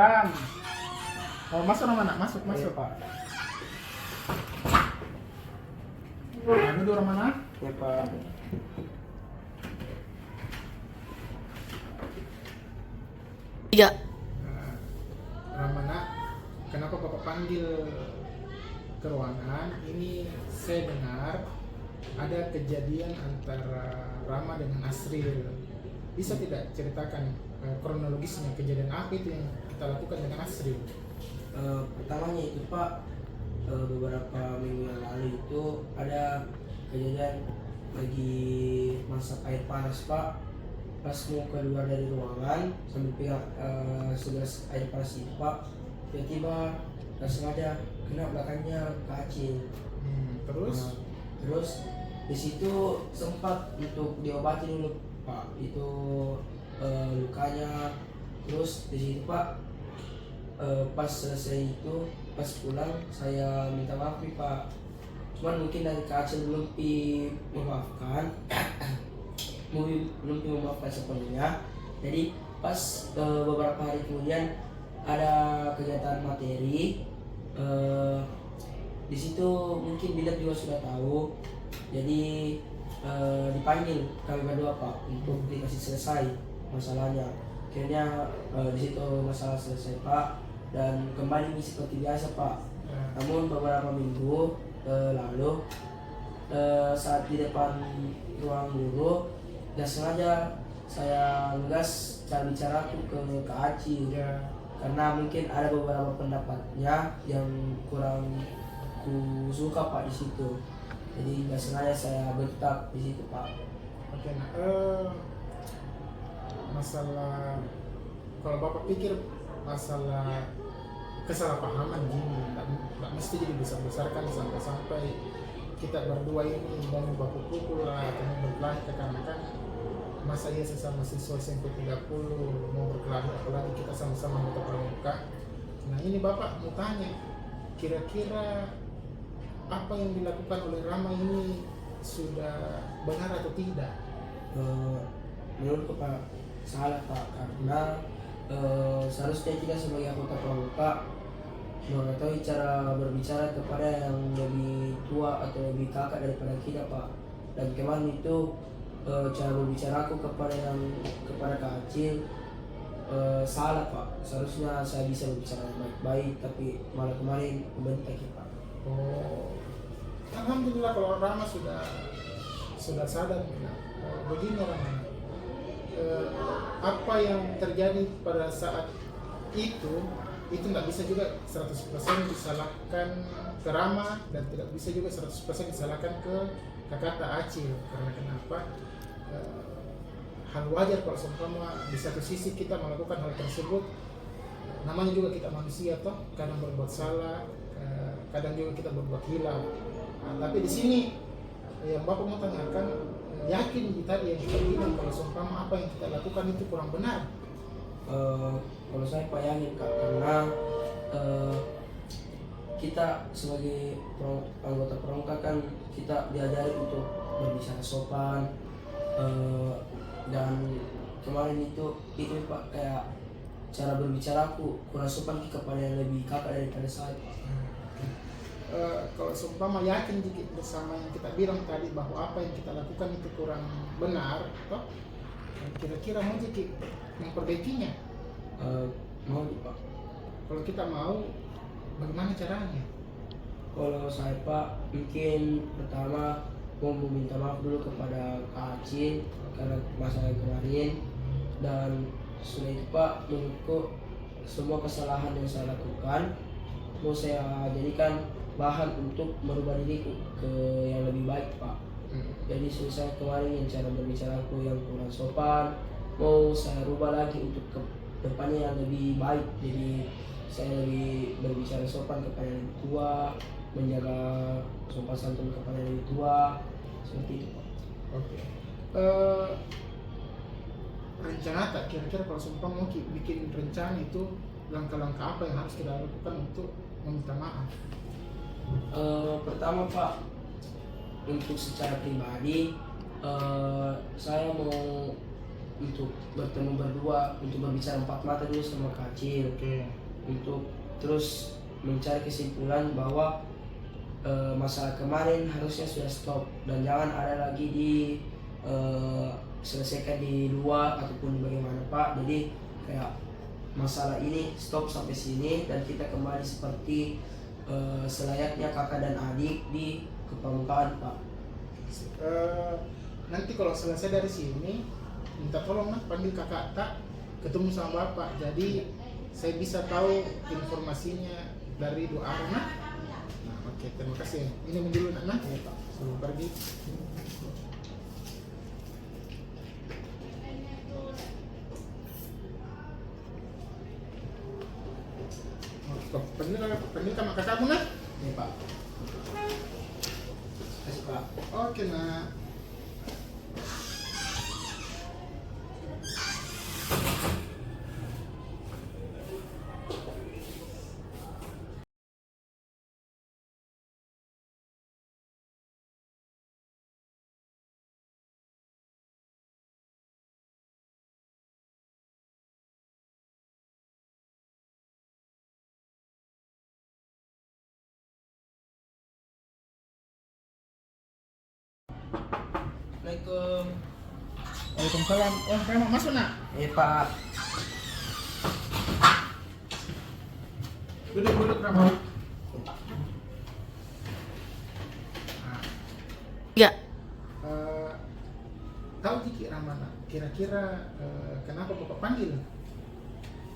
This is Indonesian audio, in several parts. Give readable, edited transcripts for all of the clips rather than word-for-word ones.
silakan. Oh, masuk nama nak, masuk. Pak. Duduk Ramana. Ya Pak. Tiga. Ramana, kenapa Bapak panggil ke ruangan? Ini saya dengar ada kejadian antara Rama dengan Asril. Bisa tidak ceritakan kronologisnya, kejadian apa itu yang kita lakukan dengan Asril? Pertamanya itu Pak, beberapa minggu yang lalu itu ada kejadian lagi masak air panas Pak. Pas mau keluar dari ruangan sambil pegang segelas air panas itu Pak, tiba-tiba nggak sengaja kena belakangnya ke Acil. Terus? Terus di situ sempat untuk diobati dulu Pak, itu lukanya. Terus di situ Pak, pas selesai itu, pas pulang saya minta maaf nih Pak, cuman mungkin dari Kak Acil belum memaafkan belum memaafkan sepenuhnya. Jadi pas beberapa hari kemudian ada kegiatan materi, di situ mungkin Bilat juga sudah tahu, jadi dipanggil kami berdua Pak untuk dikasih selesai masalahnya. Akhirnya di situ masalah selesai Pak, dan kembali seperti biasa Pak. Namun beberapa minggu lalu, saat di depan ruang guru, gak sengaja saya ngegas cara bicaraku ke Kak Acil. Karena mungkin ada beberapa pendapatnya yang kurang ku suka Pak di situ. Jadi gak sengaja saya bentak di situ Pak. Oke, nah, masalah kalau Bapak pikir masalah kesalahpahaman gini nggak mesti jadi besar-besarkan sampai kita berdua ini dan baku pukul lah atau berkelahi, karena kan masa iya sesama siswa SMP 30 mau berkelahi, apalagi kita sama-sama anggota pramuka. Nah ini Bapak mau tanya, kira-kira apa yang dilakukan oleh Rama ini sudah benar atau tidak? Menurutku Pak, salah Pak, karena seharusnya kita sebagai anggota pramuka mengetahui cara berbicara kepada yang lebih tua atau lebih kakak daripada kita Pak. Dan kemarin itu cara berbicaraku kepada Kak Acil salah Pak. Seharusnya saya bisa berbicara baik-baik, tapi malah kemarin membentak ya Pak. Oh, alhamdulillah kalau Rama sudah sadar. Begini Rama, apa yang terjadi pada saat itu nggak bisa juga 100% disalahkan ke Rama, dan tidak bisa juga 100% disalahkan ke kakak Acil. Karena kenapa? Hal wajar kalau seumpama di satu sisi kita melakukan hal tersebut, namanya juga kita manusia toh, kadang berbuat salah, kadang juga kita berbuat hilaf. Nah, tapi di sini yang Bapak mau tanyakan, yakin tadi yang kita bilang kalau seumpama apa yang kita lakukan itu kurang benar? Kalau saya Pak yakin Kak, karena kita sebagai anggota pramuka kan kita diajari untuk berbicara sopan, dan kemarin itu Pak, kayak cara berbicara aku kurang sopan kepada yang lebih kakak daripada saya. Kalau seumpama yakin dikit bersama yang kita bilang tadi bahwa apa yang kita lakukan itu kurang benar, toh kira-kira mau jadi memperbaikinya? Mau Pak. Kalau kita mau, bagaimana caranya? Kalau saya Pak, mungkin pertama mau meminta maaf dulu kepada Kak Acil karena masalah kemarin, dan sudah itu Pak, menurutku semua kesalahan yang saya lakukan mau saya jadikan bahan untuk merubah diriku ke yang lebih baik Pak. Jadi selesai kemarin yang cara berbicara aku yang kurang sopan, mau saya rubah lagi untuk ke depannya yang lebih baik. Jadi saya lebih berbicara sopan kepada yang lebih tua, menjaga sopan santun kepada yang lebih tua, seperti itu Pak. Oke. Rencana tak kira-kira kalau seumpama mau bikin rencana itu, langkah-langkah apa yang harus kita lakukan untuk meminta maaf? Pertama Pak, untuk secara pribadi saya mau untuk bertemu berdua untuk berbicara empat mata dulu sama Kak Acil. untuk terus mencari kesimpulan bahwa masalah kemarin harusnya sudah stop dan jangan ada lagi di selesaikan di luar ataupun bagaimana Pak. Jadi kayak masalah ini stop sampai sini dan kita kembali seperti selayaknya kakak dan adik di kepramukaan Pak. Nanti kalau selesai dari sini minta tolong nak panggil kakak tak ketemu sama bapak, jadi saya bisa tahu informasinya dari dua arah nak. Nah, oke, terima kasih. Ini dulu nak ya Pak sebelum pergi. Panggil sama kakakmu nak. Ya Pak. Kasih Pak. Oke nak. Assalamualaikum. Waalaikumsalam. Oh, kamu masuk nak? Ya Pak. Duduk Rama. Nah, 3, tahu Kiki Rama nak? Kira-kira kenapa bapak panggil?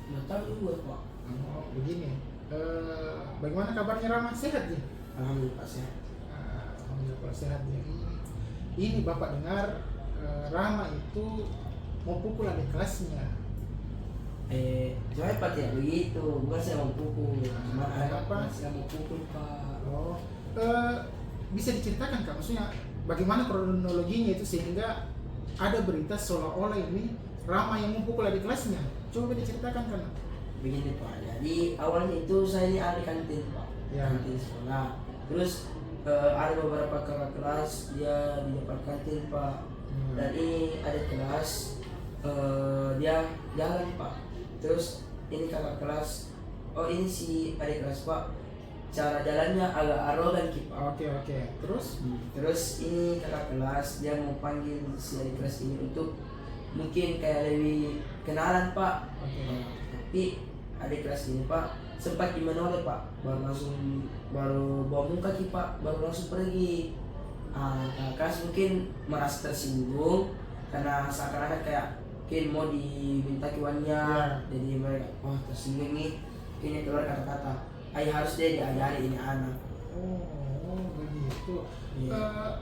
Nggak tahu juga Pak. Oh, begini. Bagaimana kabarnya Rama? Sehat ya? Alhamdulillah Pak sehat. Alhamdulillah kalau sehat ya. Ini bapak dengar Rama itu mau pukul adik kelasnya. Saya Pak tidak begitu, bukan saya mau pukul. Cuma ada Apa? saya mau pukul Pak. Oh, bisa diceritakan Kak? Maksudnya bagaimana kronologinya itu sehingga ada berita seolah-olah ini Rama yang memukul adik kelasnya. Coba diceritakan kan? Begini Pak, jadi awalnya itu saya ini ada kantin Pak, Ya. kantin sekolah. Terus ada beberapa kakak kelas dia di depan kantin Pak. Dan ini ada kelas dia jalan Pak. Terus ini kakak kelas, oh ini si adik kelas Pak, cara jalannya agak arogan Ki Pak. Oke. Terus? Terus ini kakak kelas dia mau panggil si adik kelas ini untuk mungkin kayak lebih kenalan Pak. Oke. Tapi adik kelas ini Pak sempat menolak Pak, baru bawa muka Ki Pak, baru langsung pergi. Kakak kelas mungkin merasa tersinggung karena seakan-akan kayak mungkin mau diminta kiwannya. Ya. Jadi mereka tersinggung nih, kayaknya keluar kata-kata ayah harus dia diajari ini anak. Oh, begitu. Iya.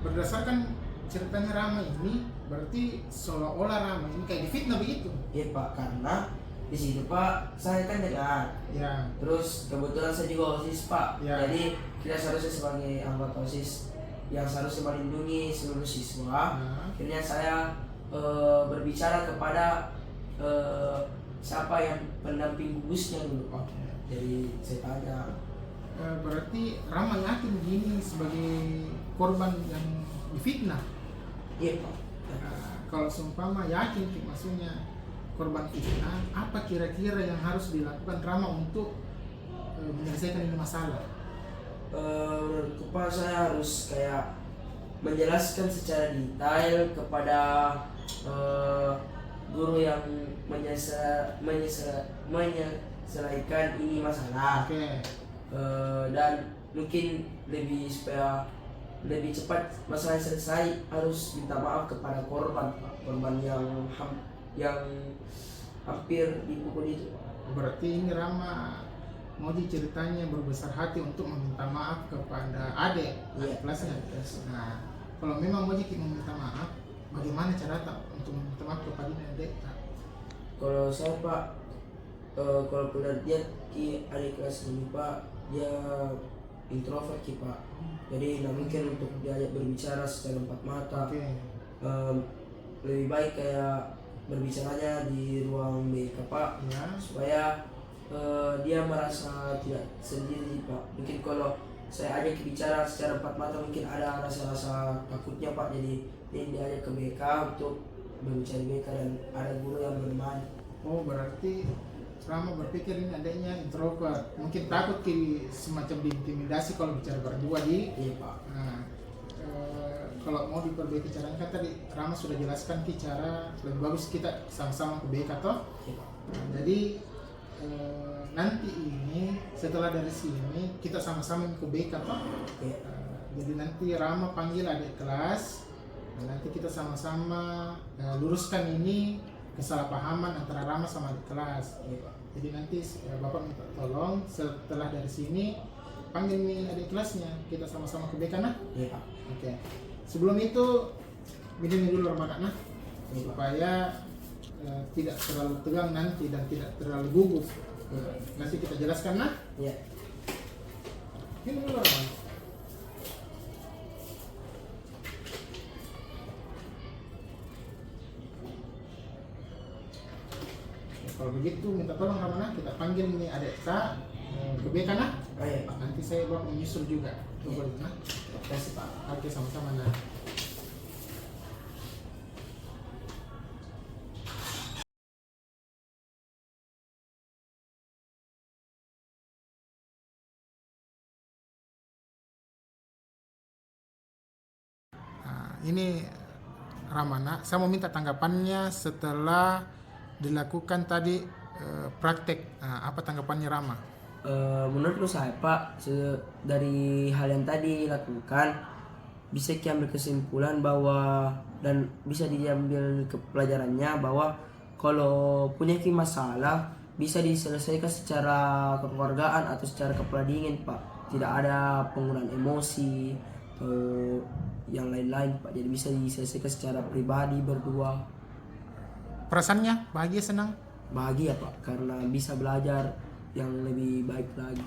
Berdasarkan ceritanya Rama ini, berarti seolah-olah Rama ini kayak difitnah begitu? Iya Pak, karena di situ Pak saya kan dengar. Ya. Terus kebetulan saya juga OSIS Pak. Ya. Jadi kita seharusnya sebagai anggota OSIS yang seharusnya melindungi seluruh siswa. Nah. Akhirnya saya berbicara kepada siapa yang pendamping gugusnya dulu Pak. Oke. Jadi saya tanya. Berarti Rama yakin begini sebagai korban yang difitnah? Iya Pak. Kalau seumpama yakin maksudnya korban fitnah, apa kira-kira yang harus dilakukan Rama untuk menyelesaikan ini masalah? Menurutku Pak saya harus kayak menjelaskan secara detail kepada guru yang menyelesaikan ini masalah. Oke. Dan mungkin supaya lebih cepat masalah selesai harus minta maaf kepada korban Pak. Korban yang hampir dipukul itu. Berarti ini Rama mau ceritanya berbesar hati untuk meminta maaf kepada adik kelasnya. Nah, kalau memang mau meminta maaf, bagaimana cara untuk meminta maaf kepada adik? Kalau saya Pak, kalau pernah lihat Ki adik kelas ini Pak, dia introvert Ki Pak. Jadi nggak mungkin untuk diajak berbicara secara empat mata. Oke. Lebih baik kayak berbicaranya di ruang BK Pak, Ya. supaya dia merasa tidak sendiri Pak. Mungkin kalau saya ajak bicara secara empat mata mungkin ada rasa-rasa takutnya Pak. Jadi dia diajak ke BK untuk berbicara di BK dan ada guru yang bermain. Oh, berarti Rama berpikir ini adanya introvert, mungkin takut semacam diintimidasi kalau bicara berdua di. Iya Pak. Nah, kalau mau diperbaiki caranya kan tadi Rama sudah jelaskan cara lebih bagus kita sama-sama ke BK toh. Iya Pak. Nah, jadi nanti ini setelah dari sini kita sama-sama ke BK toh. Iya. Jadi nanti Rama panggil adik kelas, dan nanti kita sama-sama luruskan ini kesalahpahaman antara Rama sama adik kelas. Iya Pak. Jadi nanti Bapak minta tolong setelah dari sini panggil nih adik kelasnya, kita sama-sama ke BK nah. Iya Pak. Oke. Sebelum itu minum dulu Rama nah, Iya, Pak. supaya tidak terlalu tegang nanti dan tidak terlalu gugup. Iya. Nanti kita jelaskan nah. Iya. Minum dulu Rama. Kalau begitu minta tolong Ramana, kita panggil nih adik Sa ke BK nah. Oh iya Pak. Nanti saya bawa menyusul juga. Coba nah. Terima kasih Pak. Oke sama-sama nah. Ini Ramana, saya mau minta tanggapannya setelah dilakukan tadi praktek. Apa tanggapannya Rama? Menurutku saya Pak, dari hal yang tadi dilakukan bisa kita ambil kesimpulan bahwa dan bisa diambil ke pelajarannya bahwa kalau punya masalah bisa diselesaikan secara kekeluargaan atau secara kepala dingin Pak. Tidak ada penggunaan emosi atau yang lain-lain Pak. Jadi bisa diselesaikan secara pribadi berdua. Perasaannya bahagia, senang? Bahagia Pak karena bisa belajar yang lebih baik lagi.